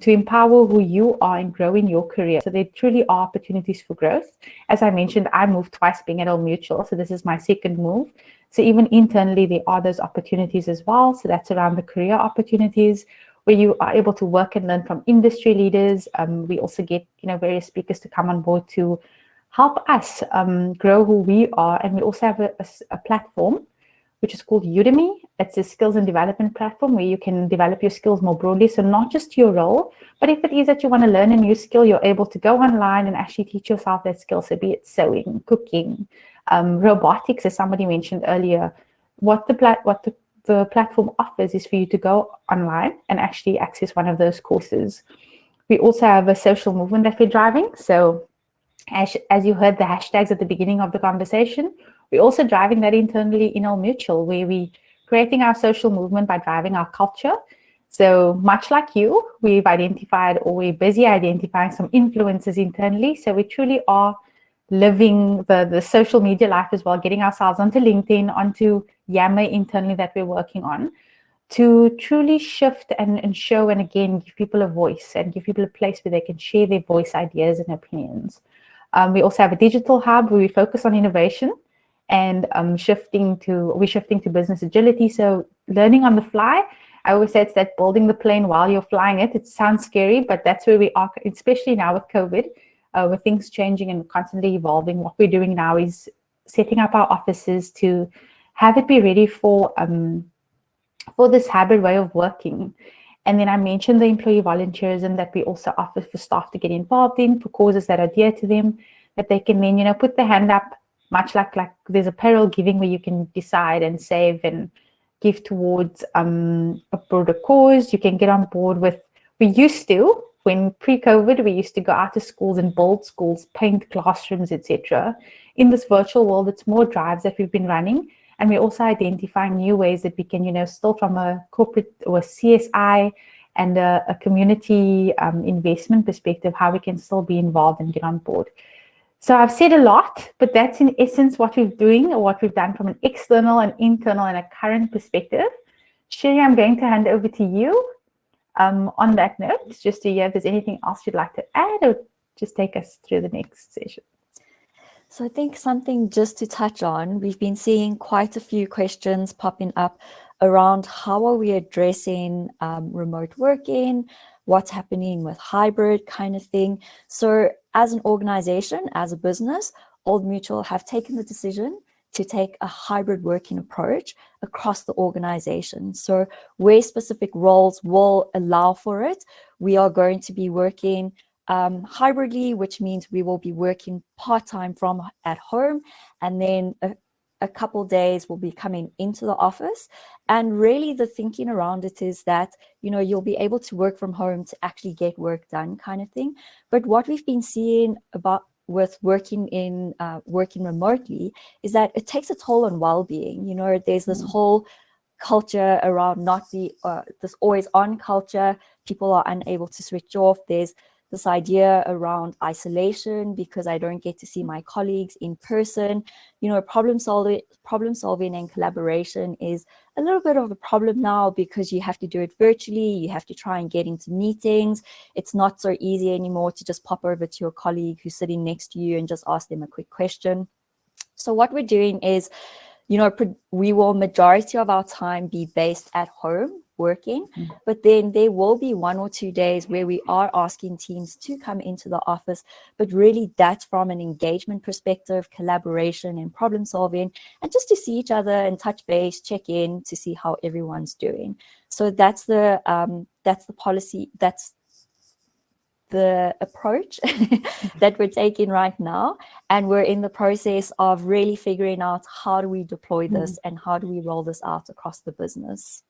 to empower who you are and grow in your career. So there truly are opportunities for growth. As I mentioned, I moved twice being at Old Mutual, so this is my second move. So even internally, there are those opportunities as well. So that's around the career opportunities where you are able to work and learn from industry leaders. We also get, various speakers to come on board to help us grow who we are. And we also have a platform which is called Udemy. It's a skills and development platform where you can develop your skills more broadly. So not just your role, but if it is that you want to learn a new skill, you're able to go online and actually teach yourself that skill. So be it sewing, cooking, robotics, as somebody mentioned earlier. What the platform offers is for you to go online and actually access one of those courses. We also have a social movement that we're driving. So as you heard the hashtags at the beginning of the conversation, we're also driving that internally in Old Mutual, where we're creating our social movement by driving our culture. So much like you, we've identified, or we're busy identifying some influences internally. So we truly are living the social media life as well, getting ourselves onto LinkedIn, onto Yammer internally that we're working on, to truly shift and show and again give people a voice and give people a place where they can share their voice, ideas and opinions. We also have a digital hub where we focus on innovation and we're shifting to business agility. So learning on the fly. I always say it's that building the plane while you're flying it. It sounds scary, but that's where we are, especially now with COVID, with things changing and constantly evolving. What we're doing now is setting up our offices to have it be ready for this hybrid way of working. And then I mentioned the employee volunteerism that we also offer for staff to get involved in for causes that are dear to them, that they can then, put their hand up, much like there's a payroll giving where you can decide and save and give towards a broader cause. You can get on board with, when pre-COVID, we used to go out to schools and build schools, paint classrooms, etc. In this virtual world, it's more drives that we've been running. And we're also identifying new ways that we can, still from a corporate or a CSI and a community investment perspective, how we can still be involved and get on board. So I've said a lot, but that's in essence what we're doing or what we've done from an external and internal and a current perspective. Sherry, I'm going to hand over to you on that note, just to hear if there's anything else you'd like to add or just take us through the next session. So I think something just to touch on, we've been seeing quite a few questions popping up around how are we addressing remote working, what's happening with hybrid kind of thing. So as an organization, as a business, Old Mutual have taken the decision to take a hybrid working approach across the organization. So where specific roles will allow for it, we are going to be working hybridly, which means we will be working part-time from at home, and then a couple days will be coming into the office. And really the thinking around it is that, you'll be able to work from home to actually get work done kind of thing. But what we've been seeing with working remotely is that it takes a toll on well-being. There's this whole culture around not this always on culture. People are unable to switch off. There's this idea around isolation because I don't get to see my colleagues in person. Problem solving and collaboration is a little bit of a problem now because you have to do it virtually. You have to try and get into meetings. It's not so easy anymore to just pop over to your colleague who's sitting next to you and just ask them a quick question. So what we're doing is, we will majority of our time be based at home working, but then there will be 1 or 2 days where we are asking teams to come into the office, but really that's from an engagement perspective, collaboration and problem solving, and just to see each other and touch base, check in to see how everyone's doing. So that's the policy, that's the approach that we're taking right now, and we're in the process of really figuring out how do we deploy this and how do we roll this out across the business.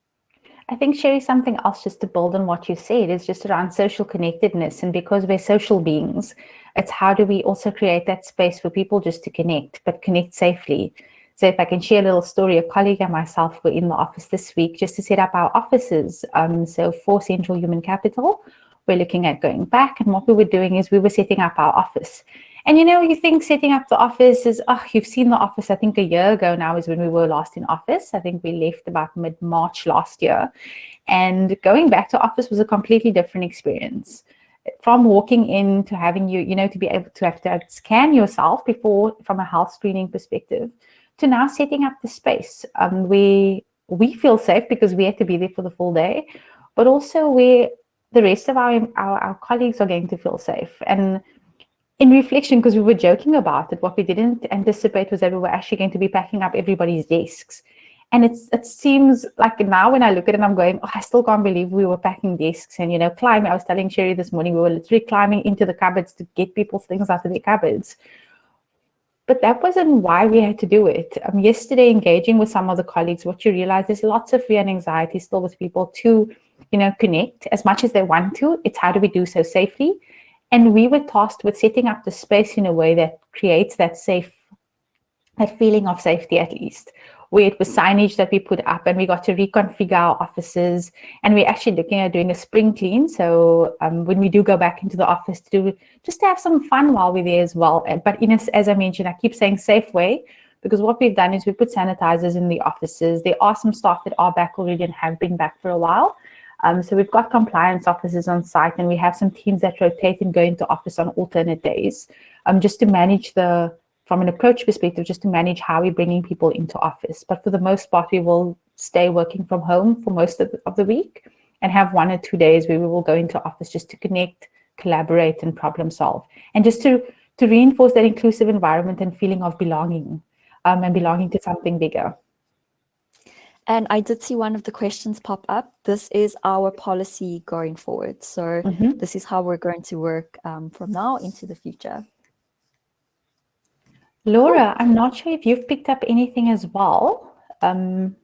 I think, Sherry, something else just to build on what you said is just around social connectedness. And because we're social beings, it's how do we also create that space for people just to connect, but connect safely. So if I can share a little story, a colleague and myself were in the office this week just to set up our offices. So for Central Human Capital, we're looking at going back. And what we were doing is we were setting up our office. And you think setting up the office is, you've seen the office, I think a year ago now is when we were last in office. I think we left about mid-March last year. And going back to office was a completely different experience. From walking in to having to be able to have to scan yourself before, from a health screening perspective, to now setting up the space. We feel safe because we had to be there for the full day, but also where the rest of our colleagues are going to feel safe. And in reflection, because we were joking about it, what we didn't anticipate was that we were actually going to be packing up everybody's desks. And it seems like now when I look at it, I'm going, I still can't believe we were packing desks and, climbing. I was telling Sherry this morning, we were literally climbing into the cupboards to get people's things out of their cupboards. But that wasn't why we had to do it. Yesterday, engaging with some of the colleagues, what you realize is lots of fear and anxiety still with people to, connect as much as they want to. It's how do we do so safely? And we were tasked with setting up the space in a way that creates that feeling of safety, at least, where it was signage that we put up, and we got to reconfigure our offices, and we're actually looking at doing a spring clean. So when we do go back into the office to have some fun while we're there as well. But as I mentioned, I keep saying safe way, because what we've done is we put sanitizers in the offices. There are some staff that are back already and have been back for a while. So we've got compliance officers on site, and we have some teams that rotate and go into office on alternate days, just to manage from an approach perspective, just to manage how we're bringing people into office. But for the most part, we will stay working from home for most of the week, and have 1 or 2 days where we will go into office just to connect, collaborate, and problem solve. And just to reinforce that inclusive environment and feeling of belonging, and belonging to something bigger. And I did see one of the questions pop up. This is our policy going forward. So this is how we're going to work from now into the future. Laura, I'm not sure if you've picked up anything as well from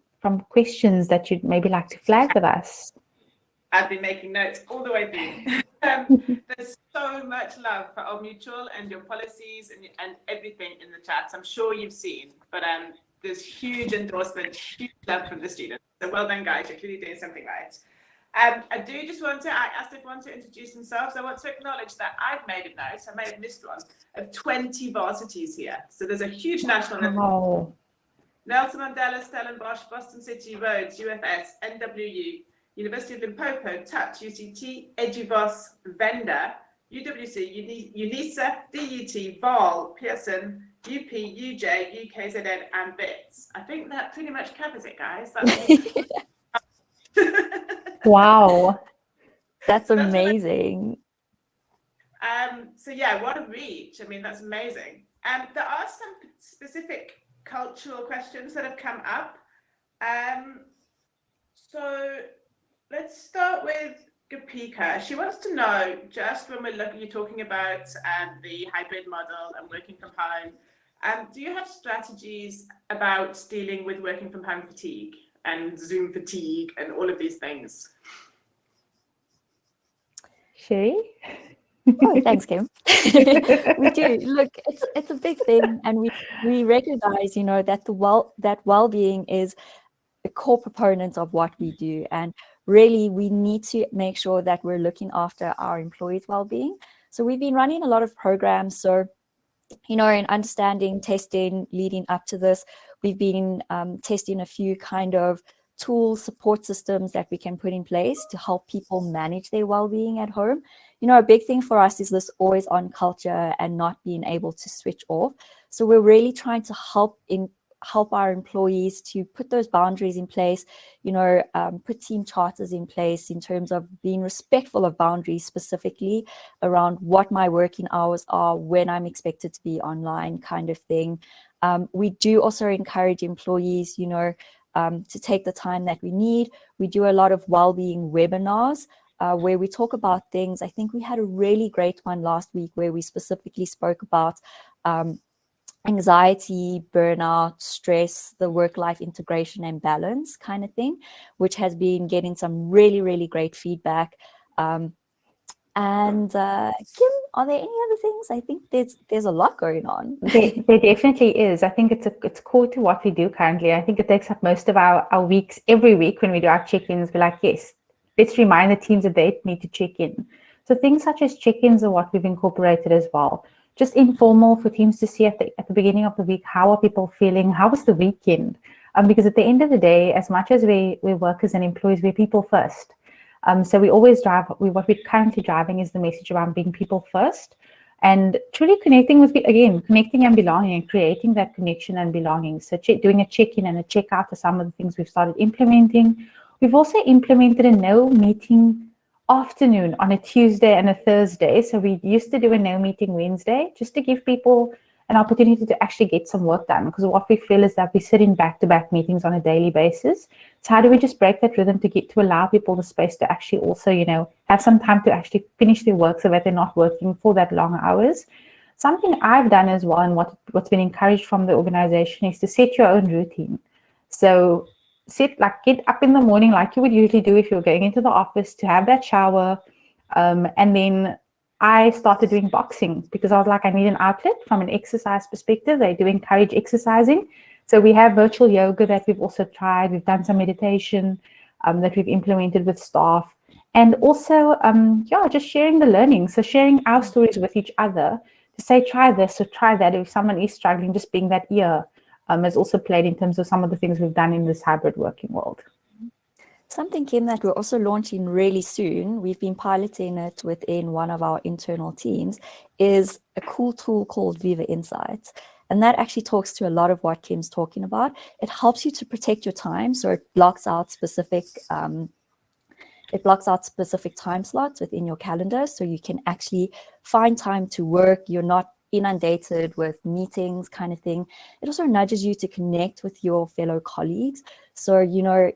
questions that you'd maybe like to flag with us. I've been making notes all the way through. There's so much love for Old Mutual and your policies and everything in the chats. I'm sure you've seen, but there's huge endorsement, huge love from the students. So well done, guys. You're clearly doing something right. I do just want to, I asked everyone to introduce themselves. I want to acknowledge that I've made a note, I may have missed one, of 20 varsities here. So there's a huge national. Wow. Nelson Mandela, Stellenbosch, Boston City, Rhodes, UFS, NWU, University of Limpopo, TUT, UCT, Eduvos, Venda, UWC, UNISA, DUT, Vol, Pearson, UP, UJ, UKZN, and BITS. I think that pretty much covers it, guys. Wow. That's amazing. So yeah, what a reach. I mean, that's amazing. There are some specific cultural questions that have come up. So let's start with Gopika. She wants to know, just when you're talking about the hybrid model and working from home, do you have strategies about dealing with working from home fatigue and Zoom fatigue and all of these things? Sherry? Oh, thanks, Kim. We do. Look, it's a big thing, and we recognize, that well-being is a core proponent of what we do, and really we need to make sure that we're looking after our employees' well-being. So we've been running a lot of programs. So, in understanding, testing, leading up to this, we've been testing a few kind of tools, support systems that we can put in place to help people manage their well-being at home. A big thing for us is this always on culture and not being able to switch off. So we're really trying to help our employees to put those boundaries in place, put team charters in place in terms of being respectful of boundaries, specifically around what my working hours are, when I'm expected to be online, kind of thing. We do also encourage employees, to take the time that we need. We do a lot of well-being webinars where we talk about things. I think we had a really great one last week where we specifically spoke about anxiety, burnout, stress, the work-life integration and balance kind of thing, which has been getting some really, really great feedback. Kim, are there any other things? I think there's a lot going on. There definitely is. I think it's core to what we do currently. I think it takes up most of our weeks. Every week when we do our check-ins, we're like, yes, let's remind the teams that they need to check in. So things such as check-ins are what we've incorporated as well. Just informal for teams to see at the beginning of the week, how are people feeling? How was the weekend? Because at the end of the day, as much as we work as an employees, we're people first. So we always what we're currently driving is the message around being people first and truly connecting with, again, connecting and belonging and creating that connection and belonging. So doing a check-in and a check-out are some of the things we've started implementing. We've also implemented a no meeting afternoon on a Tuesday and a Thursday. So we used to do a no meeting Wednesday just to give people an opportunity to actually get some work done, because what we feel is that we sit in back-to-back meetings on a daily basis. So how do we just break that rhythm to allow people the space to actually also, have some time to actually finish their work so that they're not working for that long hours? Something I've done as well, and what's been encouraged from the organization, is to set your own routine. So get up in the morning like you would usually do if you're going into the office, to have that shower, and then I started doing boxing because I was like, I need an outlet from an exercise perspective. They do encourage exercising. So we have virtual yoga that we've also tried. We've done some meditation that we've implemented with staff. And also, just sharing the learning. So sharing our stories with each other to say, try this or try that. If someone is struggling, just being that ear has also played in terms of some of the things we've done in this hybrid working world. Something, Kim, that we're also launching really soon, we've been piloting it within one of our internal teams, is a cool tool called Viva Insights. And that actually talks to a lot of what Kim's talking about. It helps you to protect your time. So it blocks out specific time slots within your calendar, so you can actually find time to work. You're not inundated with meetings kind of thing. It also nudges you to connect with your fellow colleagues. So,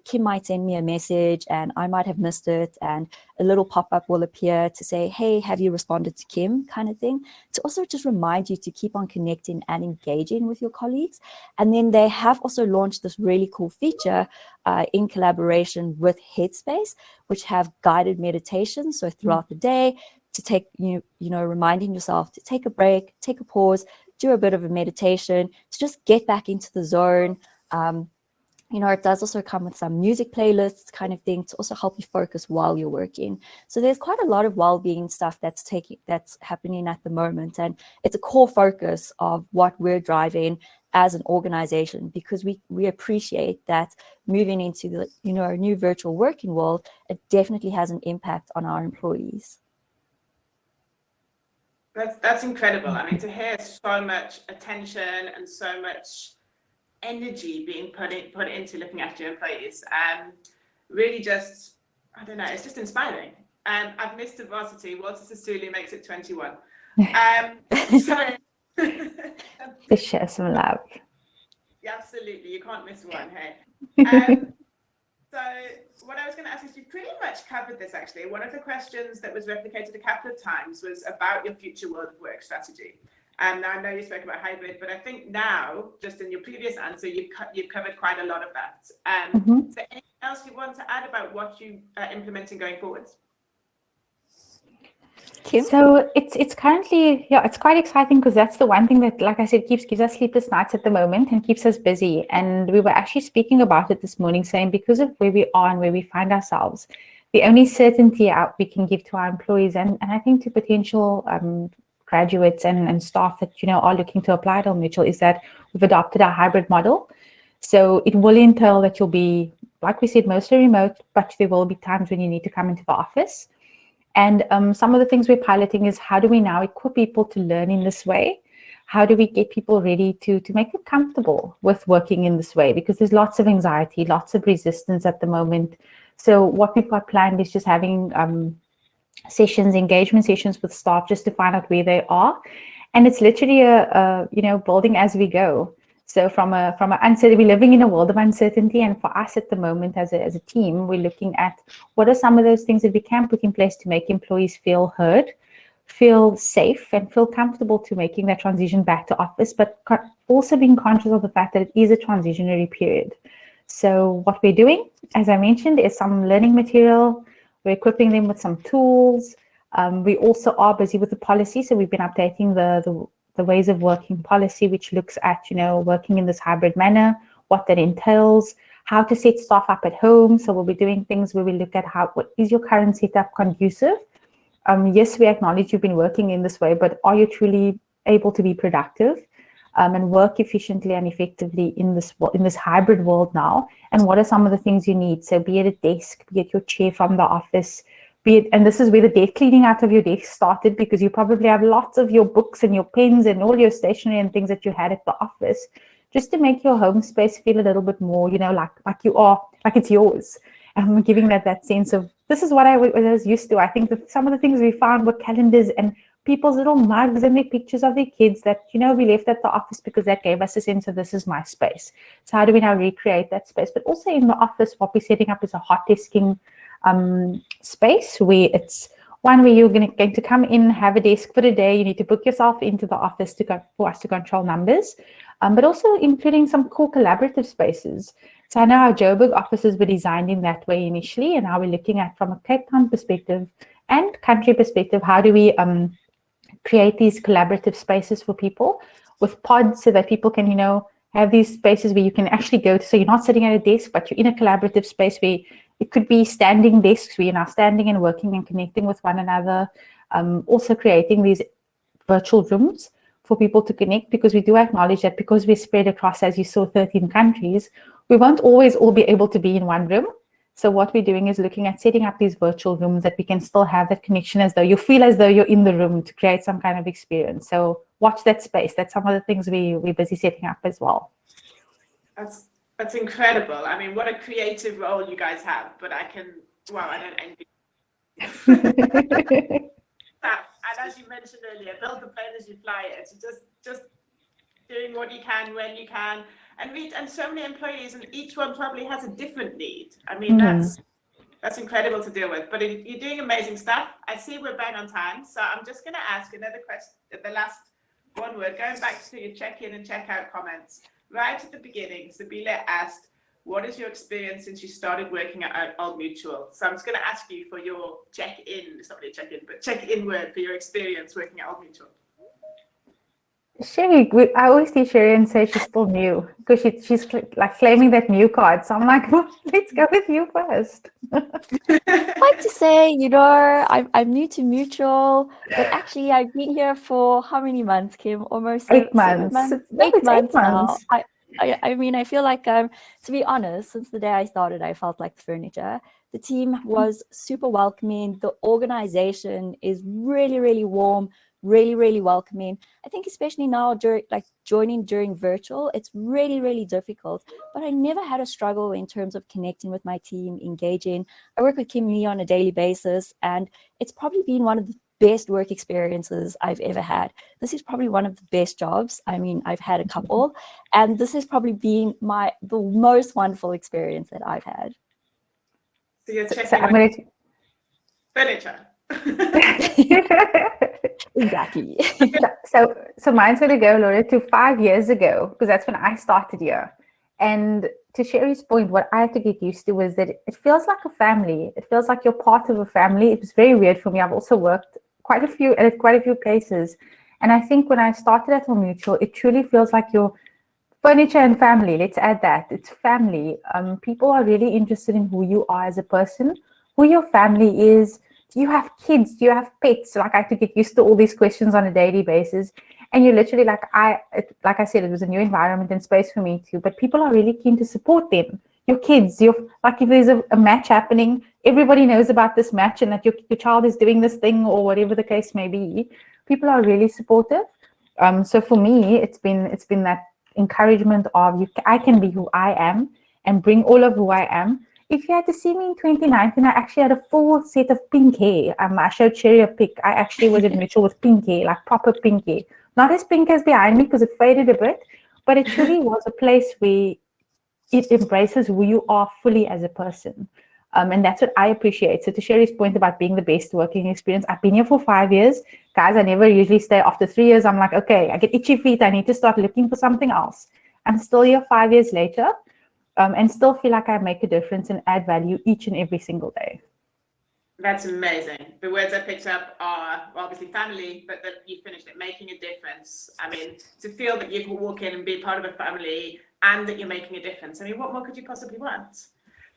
Kim might send me a message and I might have missed it, and a little pop-up will appear to say, hey, have you responded to Kim, kind of thing, to also just remind you to keep on connecting and engaging with your colleagues. And then they have also launched this really cool feature in collaboration with Headspace, which have guided meditations. So throughout the day, to take, reminding yourself to take a break, take a pause, do a bit of a meditation, to just get back into the zone. It does also come with some music playlists kind of thing to also help you focus while you're working. So there's quite a lot of well-being stuff that's happening at the moment. And it's a core focus of what we're driving as an organization, because we appreciate that moving into the, a new virtual working world, it definitely has an impact on our employees. That's incredible. I mean, to hear so much attention and so much energy being put into looking after your employees, really just, I don't know, it's just inspiring. I've missed the varsity. Walter Sisulu makes it 21. So to share some love. Yeah, absolutely, you can't miss one. Hey. So what I was going to ask is, you pretty much covered this actually. One of the questions that was replicated a couple of times was about your future world of work strategy. Now I know you spoke about hybrid, but I think now, just in your previous answer, you've covered quite a lot of that. Is there anything else you want to add about what you are implementing going forwards? Kim? So it's currently, it's quite exciting, because that's the one thing that, like I said, gives us sleepless nights at the moment and keeps us busy. And we were actually speaking about it this morning, saying because of where we are and where we find ourselves, the only certainty we can give to our employees and I think to potential graduates and staff that are looking to apply at Old Mutual is that we've adopted a hybrid model. So it will entail that you'll be, like we said, mostly remote, but there will be times when you need to come into the office. And some of the things we're piloting is, how do we now equip people to learn in this way? How do we get people ready to make them comfortable with working in this way? Because there's lots of anxiety, lots of resistance at the moment. So what we've got planned is just having engagement sessions with staff, just to find out where they are. And it's literally a building as we go. So from a uncertainty, we're living in a world of uncertainty, and for us at the moment as a team, we're looking at what are some of those things that we can put in place to make employees feel heard, feel safe, and feel comfortable to making that transition back to office, but also being conscious of the fact that it is a transitionary period. So what we're doing, as I mentioned, is some learning material. We're equipping them with some tools. We also are busy with the policy, so we've been updating the ways of working policy, which looks at, working in this hybrid manner, what that entails, how to set staff up at home. So we'll be doing things where we look at what is your current setup conducive? Yes, we acknowledge you've been working in this way, but are you truly able to be productive? and work efficiently and effectively in this hybrid world now? And what are some of the things you need? So be it a desk, be it your chair from the office, be it, and this is where the desk cleaning out of your desk started, because you probably have lots of your books and your pens and all your stationery and things that you had at the office, just to make your home space feel a little bit more, like you are, like it's yours. And giving that sense of, this is what I was used to. I think that some of the things we found were calendars and people's little mugs and their pictures of their kids that, we left at the office, because that gave us a sense of, this is my space. So how do we now recreate that space? But also in the office, what we're setting up is a hot desking space, where it's one where you're going to come in, have a desk for the day. You need to book yourself into the office for us to control numbers, but also including some cool collaborative spaces. So I know our Joburg offices were designed in that way initially, and now we're looking at, from a Cape Town perspective and country perspective, how do we create these collaborative spaces for people with pods, so that people can, have these spaces where you can actually go to. So you're not sitting at a desk, but you're in a collaborative space where it could be standing desks where you're now standing and working and connecting with one another. Also creating these virtual rooms for people to connect, because we do acknowledge that because we're spread across, as you saw, 13 countries, we won't always all be able to be in one room. So what we're doing is looking at setting up these virtual rooms that we can still have that connection, as though you feel as though you're in the room, to create some kind of experience. So watch that space. That's some of the things we're busy setting up as well. That's incredible. I mean, what a creative role you guys have, but I don't envy. And as you mentioned earlier, build the plane as you fly it. So just doing what you can when you can, and so many employees, and each one probably has a different need. I mean, that's incredible to deal with. But you're doing amazing stuff. I see we're bang on time, so I'm just going to ask another question. The last one word, going back to your check-in and check-out comments. Right at the beginning, Sabila asked, what is your experience since you started working at Old Mutual? So I'm just going to ask you for your check-in, it's not really check-in, but check-in word for your experience working at Old Mutual. Sherry, I always see Sherry and say she's still new, because she's like claiming that new card. So I'm like, well, let's go with you first. I'd like to say, I'm new to Mutual, but actually I've been here for how many months, Kim? Almost 8 months. Eight months now. I mean, I feel like, to be honest, since the day I started, I felt like furniture. The team was super welcoming. The organization is really, really warm, really, really welcoming. I think especially now, joining during virtual, it's really, really difficult. But I never had a struggle in terms of connecting with my team, engaging. I work with Kimberly on a daily basis, and it's probably been one of the best work experiences I've ever had. This is probably one of the best jobs. I mean, I've had a couple, and this has probably been the most wonderful experience that I've had. So you're checking furniture. Exactly. So mine's going to go, Laura, to 5 years ago, because that's when I started here. And to Sherry's point, what I had to get used to was that it feels like a family. It feels like you're part of a family. It was very weird for me. I've also worked quite a few places. And I think when I started at Home Mutual, it truly feels like your furniture and family. Let's add that. It's family. People are really interested in who you are as a person, who your family is. Do you have kids? Do you have pets? Like, I had to get used to all these questions on a daily basis. And you're literally like I said, it was a new environment and space for me too. But people are really keen to support them. Your kids, like if there's a match happening, everybody knows about this match and that your child is doing this thing or whatever the case may be. People are really supportive. So for me, it's been that encouragement of I can be who I am and bring all of who I am. If you had to see me in 2019, I actually had a full set of pink hair. I showed Sherry a pic. I actually was in Mitchell with pink hair, like proper pink hair. Not as pink as behind me because it faded a bit, but it truly was a place where it embraces who you are fully as a person. And that's what I appreciate. So to Sherry's point about being the best working experience, I've been here for 5 years. Guys, I never usually stay. After 3 years, I'm like, okay, I get itchy feet. I need to start looking for something else. I'm still here 5 years later. And still feel like I make a difference and add value each and every single day. That's amazing. The words I picked up are obviously family, but that you finished it, making a difference. I mean, to feel that you can walk in and be part of a family and that you're making a difference. I mean, what more could you possibly want?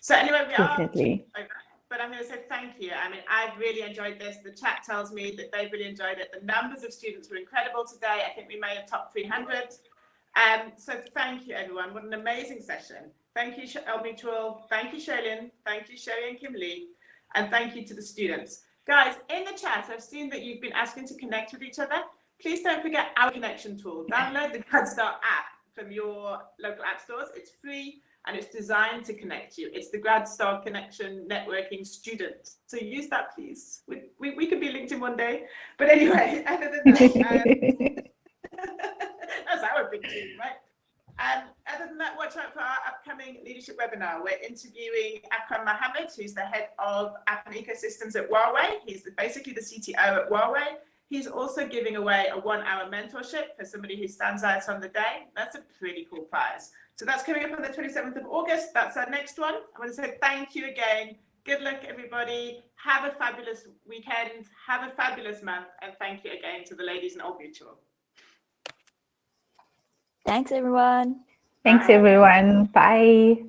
So anyway, we Definitely. are over, but I'm going to say thank you. I mean, I've really enjoyed this. The chat tells me that they've really enjoyed it. The numbers of students were incredible today. I think we may have topped 300. So thank you, everyone. What an amazing session. Thank you, El Mutual. Thank you, Sherlyn. Thank you, Sherry and Kimberly. And thank you to the students. Guys, in the chat, I've seen that you've been asking to connect with each other. Please don't forget our connection tool. Download the GradStar app from your local app stores. It's free and it's designed to connect you. It's the GradStar Connection Networking Student. So use that, please. We could be linked in one day. But anyway, other than that, that's our big team, right? Other than that, watch out for our upcoming leadership webinar. We're interviewing Akram Mohammed, who's the head of app and ecosystems at Huawei. He's basically the CTO at Huawei. He's also giving away a 1-hour mentorship for somebody who stands out on the day. That's a pretty cool prize. So that's coming up on the 27th of August. That's our next one. I want to say thank you again. Good luck, everybody. Have a fabulous weekend. Have a fabulous month. And thank you again to the ladies in Old Mutual. Thanks, everyone. Thanks, Bye. everyone. Bye.